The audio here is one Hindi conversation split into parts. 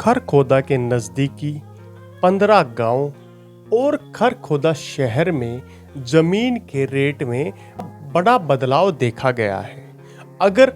खरखोदा के नज़दीकी 15 गांव और खरखोदा शहर में जमीन के रेट में बड़ा बदलाव देखा गया है। अगर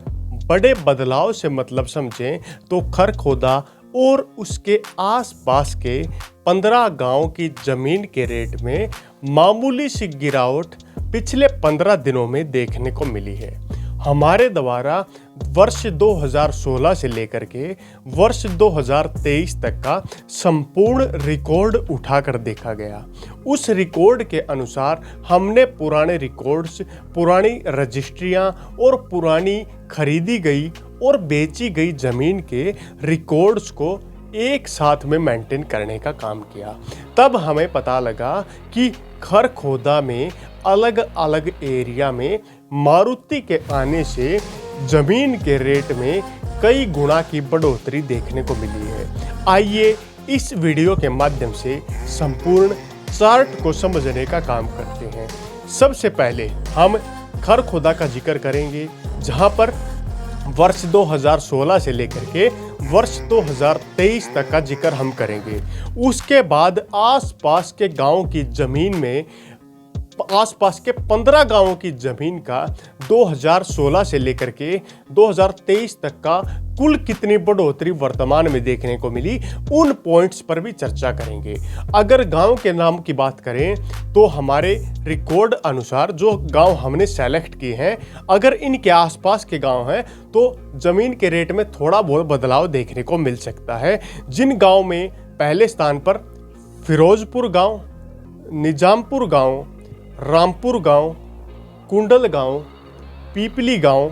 बड़े बदलाव से मतलब समझें तो खरखोदा और उसके आसपास के 15 गांव की जमीन के रेट में मामूली सी गिरावट पिछले 15 दिनों में देखने को मिली है। हमारे द्वारा वर्ष 2016 से लेकर के वर्ष 2023 तक का संपूर्ण रिकॉर्ड उठाकर देखा गया। उस रिकॉर्ड के अनुसार हमने पुराने रिकॉर्ड्स, पुरानी रजिस्ट्रियां और पुरानी खरीदी गई और बेची गई जमीन के रिकॉर्ड्स को एक साथ में मेंटेन करने का काम किया। तब हमें पता लगा कि खरखोदा में अलग अलग एरिया में मारुति के आने से जमीन के रेट में कई गुना की बढ़ोतरी देखने को मिली है। आइए इस वीडियो के माध्यम से संपूर्ण चार्ट को समझने का काम करते हैं। सबसे पहले हम खरखोदा का जिक्र करेंगे, जहां पर वर्ष 2016 से लेकर के वर्ष 2023 तक का जिक्र हम करेंगे। उसके बाद आसपास के गांव की जमीन में आसपास के 15 गांवों की जमीन का 2016 से लेकर के 2023 तक का कुल कितनी बढ़ोतरी वर्तमान में देखने को मिली, उन पॉइंट्स पर भी चर्चा करेंगे। अगर गांव के नाम की बात करें तो हमारे रिकॉर्ड अनुसार जो गांव हमने सेलेक्ट किए हैं, अगर इनके आसपास के गांव हैं तो जमीन के रेट में थोड़ा बहुत बदलाव देखने को मिल सकता है। जिन गांव में पहले स्थान पर फिरोजपुर गांव, निजामपुर गांव, रामपुर गांव, कुंडल गांव, पीपली गांव,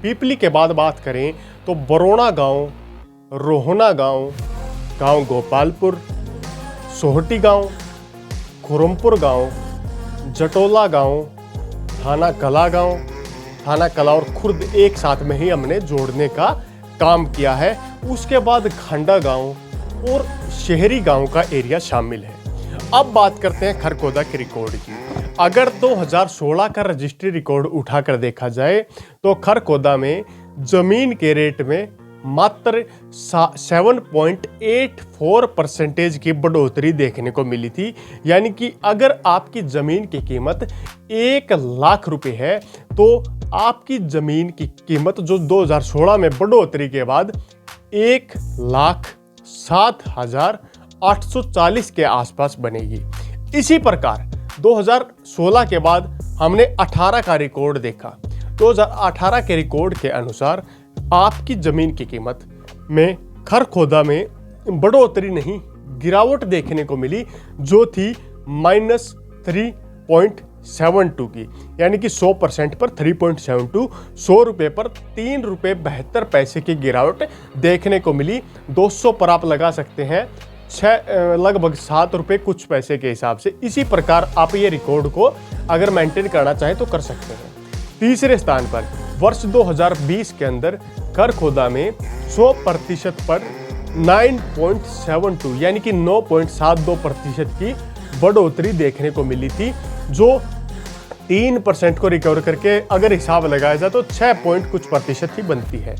पीपली के बाद बात करें तो बरोना गांव, रोहना गांव, गांव गोपालपुर, सोहटी गांव, खुरमपुर गांव, जटोला गांव, थाना कला गांव, थाना कला और खुर्द एक साथ में ही हमने जोड़ने का काम किया है। उसके बाद खंडा गांव और शहरी गांव का एरिया शामिल है। अब बात करते हैं खरखोदा के रिकॉर्ड की। अगर 2016 का रजिस्ट्री रिकॉर्ड उठाकर देखा जाए तो खरखोदा में जमीन के रेट में मात्र 7.84% की बढ़ोतरी देखने को मिली थी। यानी कि अगर आपकी जमीन की कीमत 1 लाख रुपए है तो आपकी जमीन की कीमत जो 2016 में बढ़ोतरी के बाद 1,07,840 के आसपास बनेगी। इसी प्रकार 2016 के बाद हमने 18 का रिकॉर्ड देखा। 2018 के रिकॉर्ड के अनुसार आपकी जमीन की कीमत में खरखोदा में बढ़ोतरी नहीं, गिरावट देखने को मिली, जो थी -3.72 की। यानी कि 100% पर 3.72, 100 रुपये पर 3 रुपये 72 पैसे की गिरावट देखने को मिली। 200 पर आप लगा सकते हैं लगभग 7 रुपये कुछ पैसे के हिसाब से। इसी प्रकार आप ये रिकॉर्ड को अगर मेंटेन करना चाहें तो कर सकते हैं। तीसरे स्थान पर वर्ष 2020 के अंदर खरखोदा में 100% पर 9.72 यानी कि 9.72% की बढ़ोतरी देखने को मिली थी, जो 3% को रिकवर करके अगर हिसाब लगाया जाए तो 6 पॉइंट कुछ प्रतिशत ही बनती है।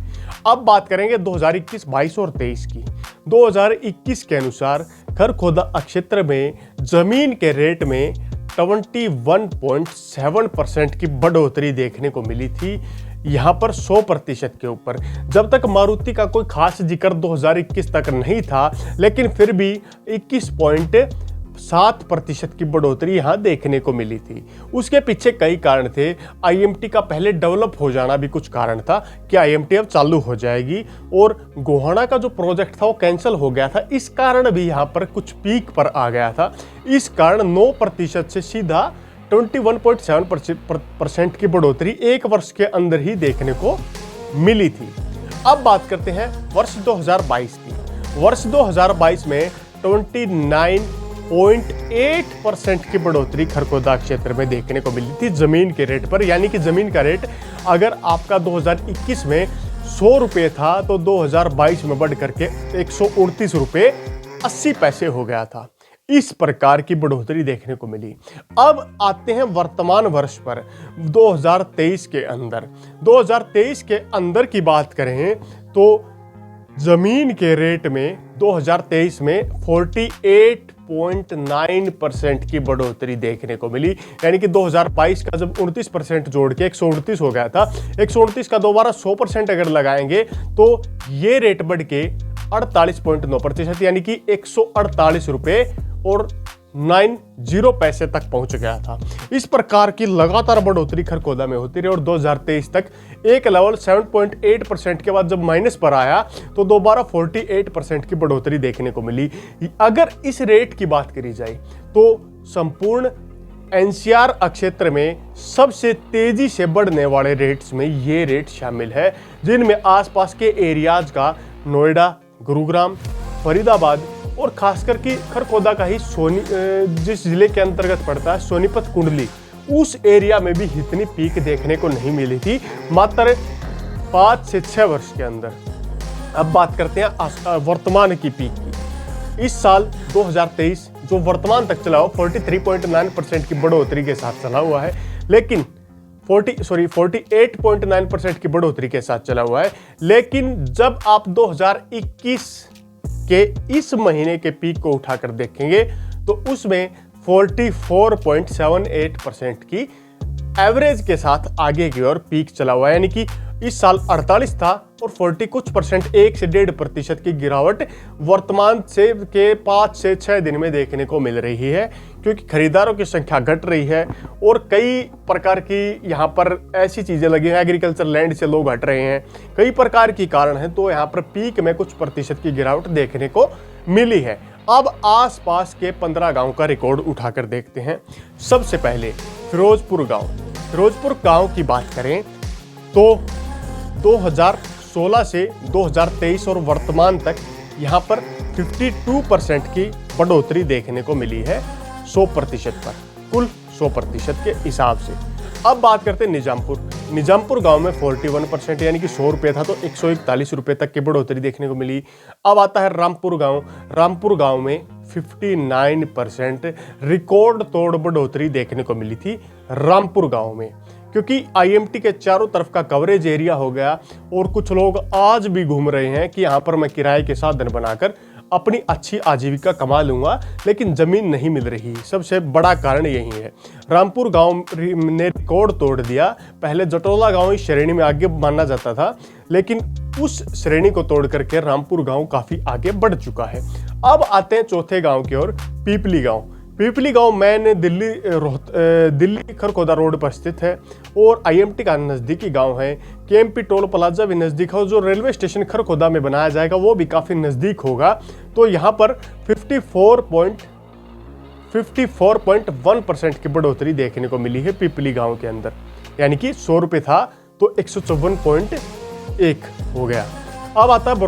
अब बात करेंगे 2021, 22 और 23 की। 2021 के अनुसार खरखोदा क्षेत्र में जमीन के रेट में 21.7% की बढ़ोतरी देखने को मिली थी, यहाँ पर 100% के ऊपर। जब तक मारुति का कोई खास जिक्र 2021 तक नहीं था, लेकिन फिर भी 21.7% की बढ़ोतरी यहाँ देखने को मिली थी। उसके पीछे कई कारण थे। आईएमटी का पहले डेवलप हो जाना भी कुछ कारण था कि आईएमटी अब चालू हो जाएगी, और गोहाना का जो प्रोजेक्ट था वो कैंसिल हो गया था। इस कारण भी यहाँ पर कुछ पीक पर आ गया था। इस कारण 9% से सीधा 21.7% की बढ़ोतरी एक वर्ष के अंदर ही देखने को मिली थी। अब बात करते हैं वर्ष 2022 की। वर्ष 2022 में 29.8% की बढ़ोतरी खरखोदा क्षेत्र में देखने को मिली थी जमीन के रेट पर। यानी कि जमीन का रेट अगर आपका 2021 में 100 रुपये था तो 2022 में बढ़ करके 129 रुपये 80 पैसे हो गया था। इस प्रकार की बढ़ोतरी देखने को मिली। अब आते हैं वर्तमान वर्ष पर, 2023 के अंदर। 2023 के अंदर की बात करें तो जमीन के रेट में 2023 में 48.9% की बढ़ोतरी देखने को मिली। यानी कि 2022 का जब 29% जोड़ के 129 हो गया था, 129 का दोबारा 100% अगर लगाएंगे तो ये रेट बढ़ के 48.9% यानी कि 148 रुपए और 90 पैसे तक पहुंच गया था। इस प्रकार की लगातार बढ़ोतरी खरखोदा में होती रही और 2023 तक एक लेवल 7.8% के बाद जब माइनस पर आया तो दोबारा 48% की बढ़ोतरी देखने को मिली। अगर इस रेट की बात करी जाए तो संपूर्ण एनसीआर क्षेत्र में सबसे तेजी से बढ़ने वाले रेट्स में ये रेट शामिल है, जिनमें आसपास के एरियाज का नोएडा, गुरुग्राम, फरीदाबाद और खासकर कि खरखोदा का ही जिस जिले के अंतर्गत पड़ता है सोनीपत कुंडली, उस एरिया में भी इतनी पीक देखने को नहीं मिली थी मात्र 5 से 6 वर्ष के अंदर। अब बात करते हैं वर्तमान की पीक की। इस साल 2023 जो वर्तमान तक चला हुआ 43.9% की बढ़ोतरी के साथ चला हुआ है, लेकिन 48.9% की बढ़ोतरी के साथ चला हुआ है। लेकिन जब आप 2021 के इस महीने के पीक को उठाकर देखेंगे तो उसमें 44.78% की एवरेज के साथ आगे की ओर पीक चला हुआ है। यानी कि इस साल 48 था और 40 कुछ परसेंट 1 से 1.5% की गिरावट वर्तमान से के 5 से 6 दिन में देखने को मिल रही है, क्योंकि खरीदारों की संख्या घट रही है और कई प्रकार की यहाँ पर ऐसी चीजें लगी हैं, एग्रीकल्चर लैंड से लोग हट रहे हैं, कई प्रकार की कारण है, तो यहाँ पर पीक में कुछ प्रतिशत की गिरावट देखने को मिली है। अब आसपास के 15 गांव का रिकॉर्ड उठाकर देखते हैं। सबसे पहले फिरोजपुर गांव की बात करें तो 2016 से 2023 और वर्तमान तक यहाँ पर 52% की बढ़ोतरी देखने को मिली है 100% पर, कुल 100% के हिसाब से। अब बात करते हैं निजामपुर गांव में 41% यानी कि 100 रुपये था तो 141 रुपये तक की बढ़ोतरी देखने को मिली। अब आता है रामपुर गांव में 59% रिकॉर्ड तोड़ बढ़ोतरी देखने को मिली थी रामपुर गांव में, क्योंकि आईएमटी के चारों तरफ का कवरेज एरिया हो गया और कुछ लोग आज भी घूम रहे हैं कि यहाँ पर मैं किराए के साधन बनाकर अपनी अच्छी आजीविका कमा लूंगा, लेकिन जमीन नहीं मिल रही। सबसे बड़ा कारण यही है। रामपुर गांव ने रिकॉर्ड तोड़ दिया। पहले जटोला गांव इस श्रेणी में आगे माना जाता था, लेकिन उस श्रेणी को तोड़ करके रामपुर गांव काफी आगे बढ़ चुका है। अब आते हैं चौथे गांव की ओर, पीपली गांव मैन दिल्ली खरखोदा रोड पर स्थित है और आईएमटी का नज़दीकी गांव है। केएमपी टोल प्लाजा भी नज़दीक है, जो रेलवे स्टेशन खरखोदा में बनाया जाएगा वो भी काफ़ी नज़दीक होगा। तो यहाँ पर 54.1% की बढ़ोतरी देखने को मिली है पीपली गांव के अंदर, यानी कि 100 रुपये था तो 154.1 हो गया। अब आता है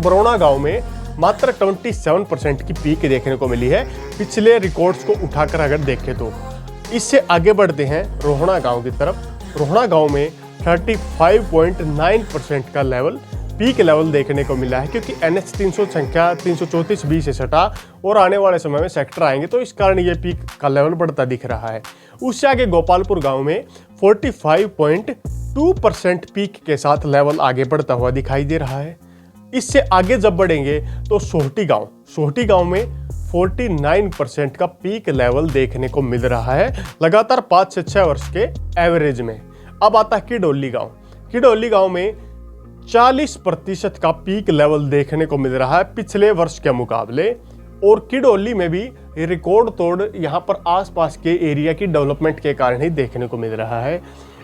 बरौना गांव में मात्र 27% की पीक देखने को मिली है पिछले रिकॉर्ड्स को उठाकर अगर देखें तो। इससे आगे बढ़ते हैं रोहणा गांव की तरफ। रोहणा गांव में 35.9% का पीक लेवल देखने को मिला है, क्योंकि NH 300 संख्या 334B से सटा और आने वाले समय में सेक्टर आएंगे, तो इस कारण ये पीक का लेवल बढ़ता दिख रहा है। उससे आगे गोपालपुर गांव में 45.2% पीक के साथ लेवल आगे बढ़ता हुआ दिखाई दे रहा है। इससे आगे जब बढ़ेंगे तो सोहटी गांव में 49% का पीक लेवल देखने को मिल रहा है लगातार 5 से 6 वर्ष के एवरेज में। अब आता है किडोली गांव में 40% का पीक लेवल देखने को मिल रहा है पिछले वर्ष के मुकाबले, और किडोली में भी रिकॉर्ड तोड़ यहाँ पर आसपास के एरिया की डेवलपमेंट के कारण ही देखने को मिल रहा है।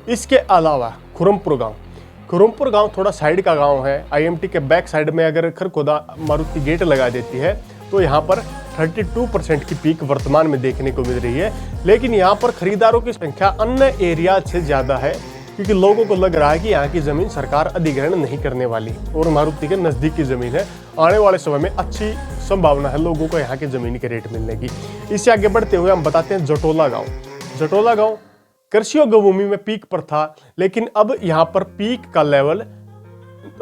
इसके अलावा खुरमपुर गांव थोड़ा साइड का गांव है। आईएमटी के बैक साइड में अगर खरखोदा मारुति गेट लगा देती है तो यहाँ पर 32% की पीक वर्तमान में देखने को मिल रही है, लेकिन यहाँ पर खरीदारों की संख्या अन्य एरिया से ज़्यादा है, क्योंकि लोगों को लग रहा है कि यहाँ की ज़मीन सरकार अधिग्रहण नहीं करने वाली और मारुति के नज़दीक की ज़मीन है। आने वाले समय में अच्छी संभावना है लोगों को यहाँ की ज़मीन के रेट मिलने की। इससे आगे बढ़ते हुए हम बताते हैं जटोला गाँव कृषि योग्य भूमि में पीक पर था, लेकिन अब यहाँ पर पीक का लेवल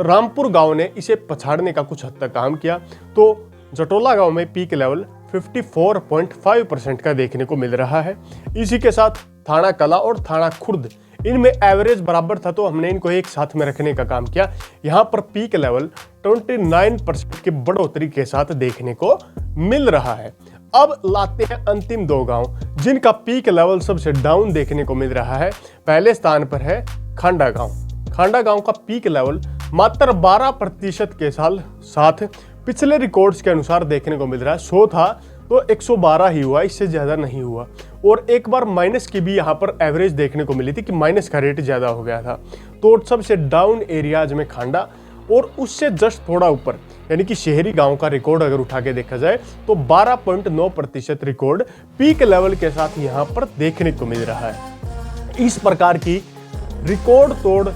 रामपुर गांव ने इसे पछाड़ने का कुछ हद तक काम किया, तो जटोला गांव में पीक लेवल 54.5% का देखने को मिल रहा है। इसी के साथ थाना कला और थाना खुर्द इनमें एवरेज बराबर था, तो हमने इनको एक साथ में रखने का काम किया। यहाँ पर पीक लेवल 29% की बढ़ोतरी के साथ देखने को मिल रहा है। अब लाते हैं अंतिम दो गांव जिनका पीक लेवल सबसे डाउन देखने को मिल रहा है। पहले स्थान पर है खांडा गांव। खांडा गांव का पीक लेवल मात्र 12% के साथ पिछले रिकॉर्ड्स के अनुसार देखने को मिल रहा है। 100 था तो 112 ही हुआ, इससे ज्यादा नहीं हुआ। और एक बार माइनस की भी यहाँ पर एवरेज देखने को मिली थी कि माइनस का रेट ज्यादा हो गया था। तो सबसे डाउन एरियाज में खांडा और उससे जस्ट थोड़ा ऊपर यानी कि शहरी गांव का रिकॉर्ड अगर उठा के देखा जाए तो 12.9% रिकॉर्ड पीक लेवल के साथ यहाँ पर देखने को मिल रहा है। इस प्रकार की रिकॉर्ड तोड़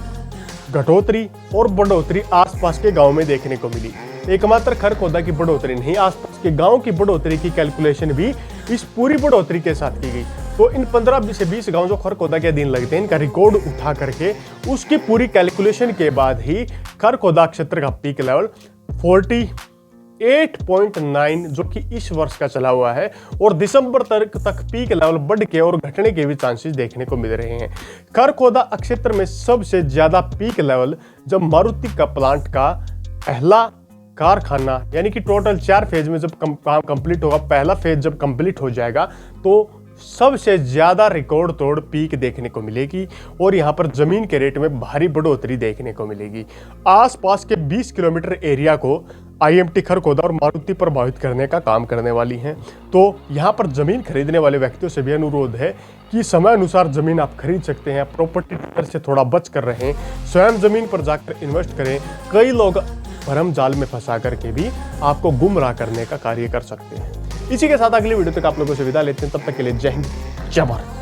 घटोतरी और बढ़ोतरी आसपास के गांव में देखने को मिली। एकमात्र खरखोदा की बढ़ोतरी नहीं, आसपास के गांव की बढ़ोतरी की कैलकुलेशन भी इस पूरी बढ़ोतरी के साथ की गई। तो इन 15 से 20 गांव जो खरखोदा के अधीन लगते हैं, इनका रिकॉर्ड उठा करके उसकी पूरी कैलकुलेशन के बाद ही खरखोदा क्षेत्र का पीक लेवल 48.9 जो कि इस वर्ष का चला हुआ है, और दिसंबर तक पीक लेवल बढ़ के और घटने के भी चांसेस देखने को मिल रहे हैं। खरखोदा क्षेत्र में सबसे ज्यादा पीक लेवल जब मारुति का प्लांट का पहला कारखाना यानी कि टोटल 4 फेज में जब काम कंप्लीट होगा, पहला फेज जब कंप्लीट हो जाएगा तो सबसे ज्यादा रिकॉर्ड तोड़ पीक देखने को मिलेगी और यहां पर जमीन के रेट में भारी बढ़ोतरी देखने को मिलेगी। आसपास के 20 किलोमीटर एरिया को आईएमटी खरखोदा और मारुति प्रभावित करने का काम करने वाली हैं। तो यहां पर जमीन खरीदने वाले व्यक्तियों से भी अनुरोध है कि समय अनुसार जमीन आप खरीद सकते हैं। प्रॉपर्टी डीलर से थोड़ा बच कर रहें, स्वयं जमीन पर जाकर इन्वेस्ट करें। कई लोग भरम जाल में फंसा करके भी आपको गुमराह करने का कार्य कर सकते हैं। इसी के साथ अगली वीडियो तक आप लोगों से विदा लेते हैं। तब तक के लिए जय हिंद, जय भारत।